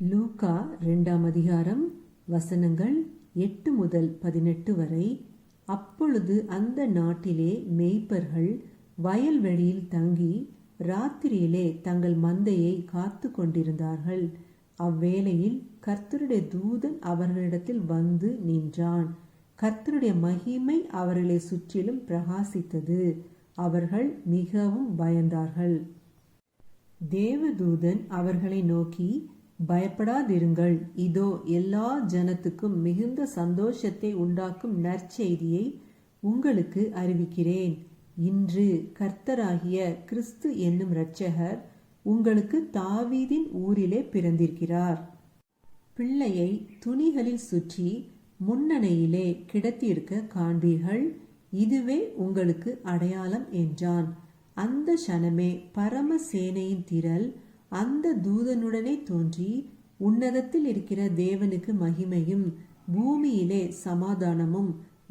லூக்கா 2ஆம் அதிகாரம் வசனங்கள் 8 முதல் 18 வரை. அப்பொழுது அந்த நாட்டிலே மேய்ப்பர்கள் வயல்வெளியில் தங்கி ராத்திரியிலே தங்கள் மந்தையை காத்து கொண்டிருந்தார்கள். அவ்வேளையில் கர்த்தருடைய தூதன் அவர்களிடத்தில் வந்து நின்றான். கர்த்தருடைய மகிமை அவர்களை சுற்றிலும் பிரகாசித்தது. அவர்கள் மிகவும் பயந்தார்கள். தேவதூதன் அவர்களை நோக்கி, பயப்படாதிருங்கள், இதோ எல்லா ஜனத்துக்கும் மிகுந்த சந்தோஷத்தை உண்டாக்கும் நற்செய்தியை உங்களுக்கு அறிவிக்கிறேன். இன்று கர்த்தராகிய கிறிஸ்து என்னும் இரட்சகர் உங்களுக்கு தாவீதின் ஊரிலே பிறந்திருக்கிறார். பிள்ளையை துணிகளில் சுற்றி முன்னணையிலே கிடத்தியிருக்க காண்பீர்கள். இதுவே உங்களுக்கு அடையாளம் என்றான். அந்த க்ஷணமே பரமசேனையின் திரள் அந்த தூதனுடனே தோன்றி, உன்னதத்தில் இருக்கிற தேவனுக்கு மகிமையும் பூமியிலே சமாதானமும்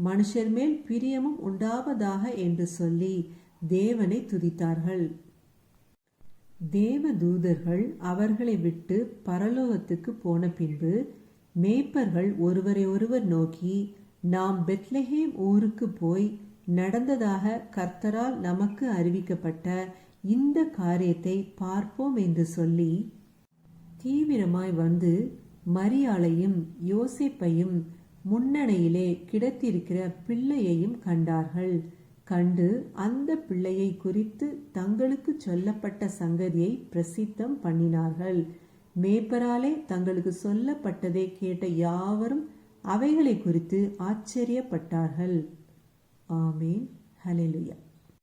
மனுஷர் மேல் பிரியமும் உண்டாவதாக என்று சொல்லி தேவனை துதித்தார்கள். தேவதூதர்கள் அவர்களை விட்டு பரலோகத்துக்கு போன பின்பு மேய்ப்பர்கள் ஒருவரை ஒருவர் நோக்கி, நாம் பெத்லெகேம் ஊருக்கு போய் நடந்ததாக கர்த்தரால் நமக்கு அறிவிக்கப்பட்ட இந்த காரியத்தை பார்ப்போம் என்று சொல்லி தீவிரமாய் வந்து மரியாளையும் யோசேப்பையும் முன்னணையிலே கிடத்திருக்கிற பிள்ளையையும் கண்டார்கள். கண்டு அந்த பிள்ளையை குறித்து தங்களுக்கு சொல்லப்பட்ட சங்கதியை பிரசித்தம் பண்ணினார்கள். மேய்ப்பராலே தங்களுக்கு சொல்லப்பட்டதை கேட்ட யாவரும் அவைகளை குறித்து ஆச்சரியப்பட்டார்கள். ஆமேன். ஹல்லேலூயா.